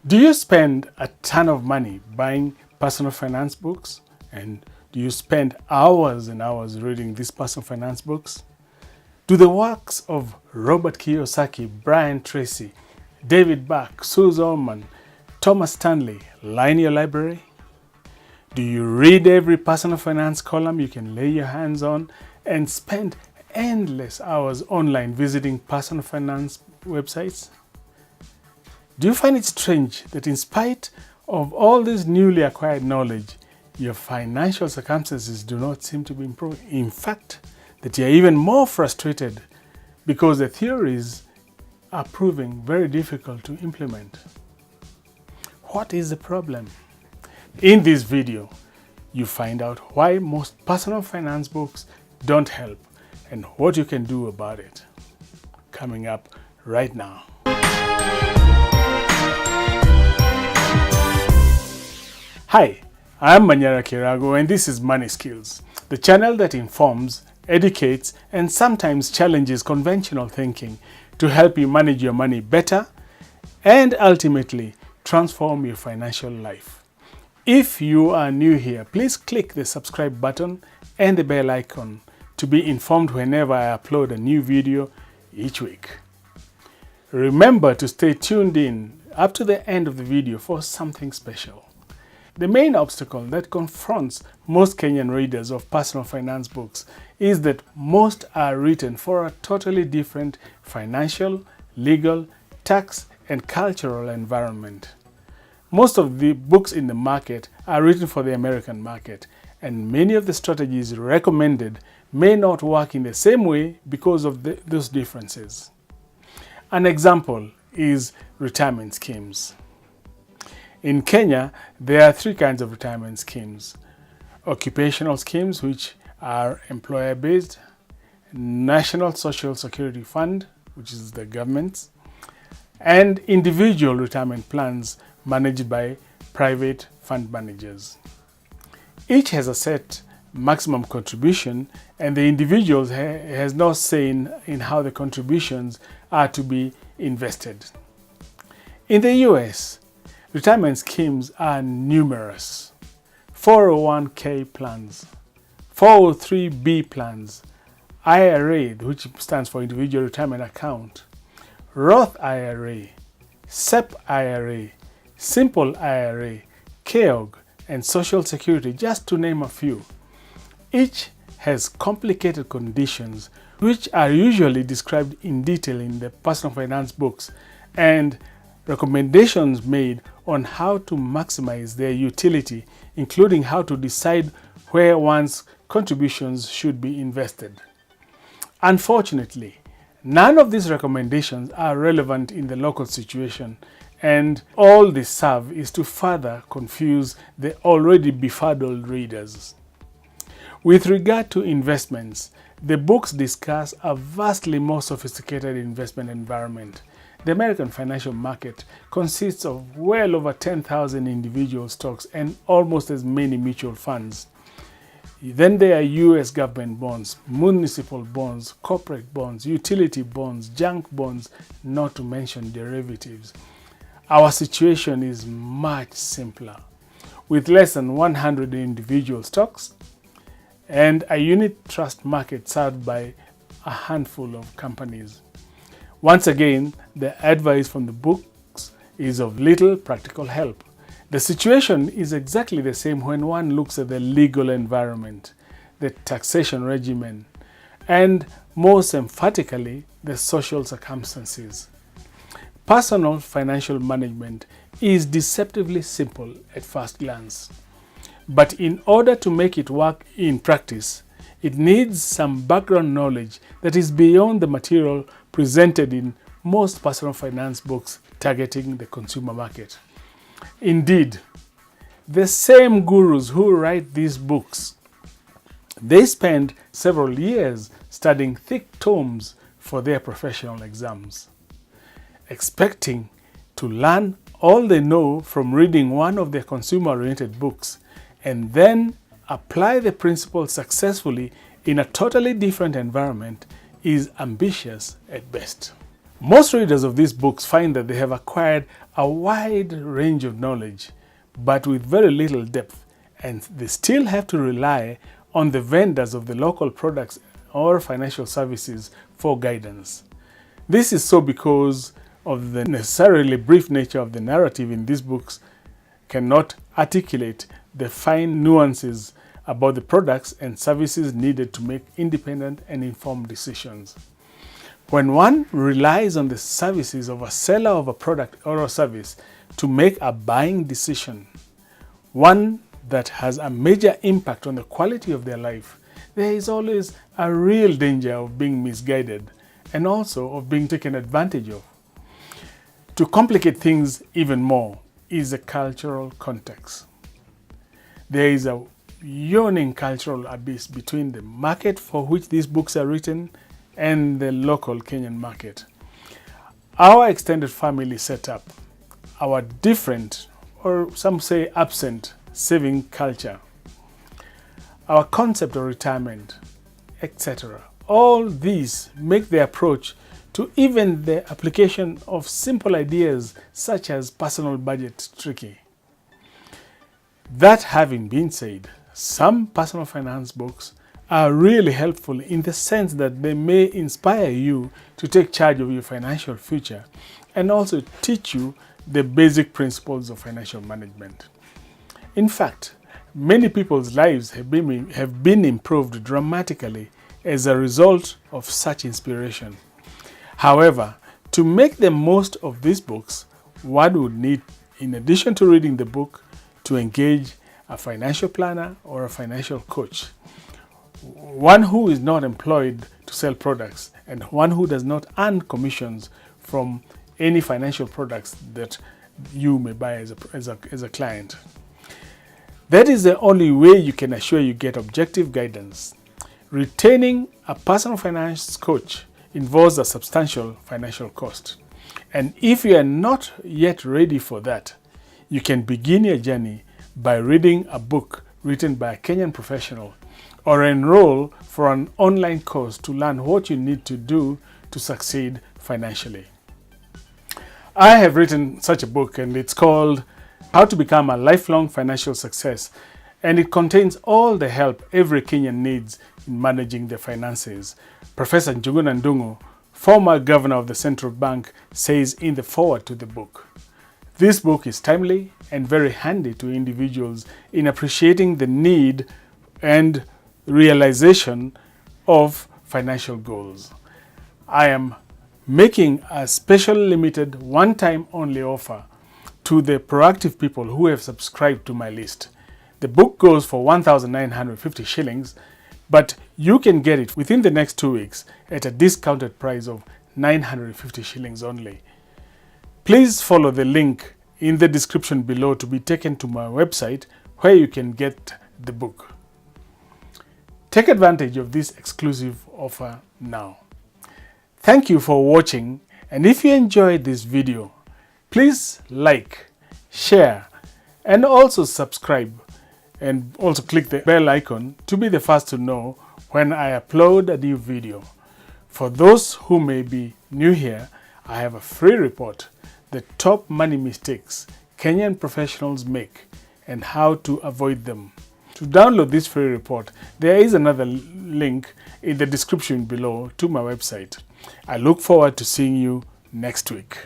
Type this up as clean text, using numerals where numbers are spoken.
Do you spend a ton of money buying personal finance books? And do you spend hours and hours reading these personal finance books? Do the works of Robert Kiyosaki, Brian Tracy, David Bach, Sue Ullman, Thomas Stanley line your library? Do you read every personal finance column you can lay your hands on and spend endless hours online visiting personal finance websites? Do you find it strange that in spite of all this newly acquired knowledge, your financial circumstances do not seem to be improving? In fact, that you're even more frustrated because the theories are proving very difficult to implement. What is the problem? In this video, you find out why most personal finance books don't help and what you can do about it. Coming up right now. Hi, I'm Manyara Kirago and this is Money Skills, the channel that informs, educates, and sometimes challenges conventional thinking to help you manage your money better and ultimately transform your financial life. If you are new here, please click the subscribe button and the bell icon to be informed whenever I upload a new video each week. Remember to stay tuned in up to the end of the video for something special. The main obstacle that confronts most Kenyan readers of personal finance books is that most are written for a totally different financial, legal, tax, and cultural environment. Most of the books in the market are written for the American market, and many of the strategies recommended may not work in the same way because of those differences. An example is retirement schemes. In Kenya, there are three kinds of retirement schemes: occupational schemes, which are employer-based; National Social Security Fund, which is the government's; and individual retirement plans managed by private fund managers. Each has a set maximum contribution, and the individual has no say in how the contributions are to be invested. In the US, retirement schemes are numerous: 401k plans, 403b plans, IRA, which stands for Individual Retirement Account, Roth IRA, SEP IRA, Simple IRA, KEOG, and Social Security, just to name a few. Each has complicated conditions which are usually described in detail in the personal finance books and recommendations made on how to maximize their utility, including how to decide where one's contributions should be invested. Unfortunately, none of these recommendations are relevant in the local situation, and all they serve is to further confuse the already befuddled readers. With regard to investments, the books discuss a vastly more sophisticated investment environment. The American financial market consists of well over 10,000 individual stocks and almost as many mutual funds. Then there are US government bonds, municipal bonds, corporate bonds, utility bonds, junk bonds, not to mention derivatives. Our situation is much simpler, with less than 100 individual stocks and a unit trust market served by a handful of companies. Once again, the advice from the books is of little practical help. The situation is exactly the same when one looks at the legal environment, the taxation regimen, and most emphatically, the social circumstances. Personal financial management is deceptively simple at first glance. But in order to make it work in practice, it needs some background knowledge that is beyond the material presented in most personal finance books targeting the consumer market. Indeed, the same gurus who write these books, they spend several years studying thick tomes for their professional exams, expecting to learn all they know from reading one of their consumer-oriented books and then apply the principles successfully in a totally different environment is ambitious at best. Most readers of these books find that they have acquired a wide range of knowledge, but with very little depth, and they still have to rely on the vendors of the local products or financial services for guidance. This is so because of the necessarily brief nature of the narrative in these books cannot articulate the fine nuances about the products and services needed to make independent and informed decisions. When one relies on the services of a seller of a product or a service to make a buying decision, one that has a major impact on the quality of their life, there is always a real danger of being misguided and also of being taken advantage of. To complicate things even more is the cultural context. There is a yawning cultural abyss between the market for which these books are written and the local Kenyan market. Our extended family setup, our different, or some say absent, saving culture, our concept of retirement, etc. All these make the approach to even the application of simple ideas such as personal budget tricky. That having been said, some personal finance books are really helpful in the sense that they may inspire you to take charge of your financial future and also teach you the basic principles of financial management. In fact, many people's lives have been improved dramatically as a result of such inspiration. However, to make the most of these books, one would need, in addition to reading the book, to engage a financial planner or a financial coach, one who is not employed to sell products and one who does not earn commissions from any financial products that you may buy as a client. That is the only way you can assure you get objective guidance. Retaining a personal finance coach involves a substantial financial cost. And if you are not yet ready for that, you can begin your journey by reading a book written by a Kenyan professional or enroll for an online course to learn what you need to do to succeed financially. I have written such a book, and it's called How to Become a Lifelong Financial Success, and it contains all the help every Kenyan needs in managing their finances. Professor Njuguna Ndung'u, former governor of the central bank, says in the foreword to the book. This book is timely and very handy to individuals in appreciating the need and realization of financial goals. I am making a special limited one-time only offer to the proactive people who have subscribed to my list. The book goes for 1,950 shillings, but you can get it within the next 2 weeks at a discounted price of 950 shillings only. Please follow the link in the description below to be taken to my website where you can get the book. Take advantage of this exclusive offer now. Thank you for watching, and if you enjoyed this video, please like, share, and also subscribe, and also click the bell icon to be the first to know when I upload a new video. For those who may be new here, I have a free report, The Top Money Mistakes Kenyan Professionals Make and How to Avoid Them. To download this free report, there is another link in the description below to my website. I look forward to seeing you next week.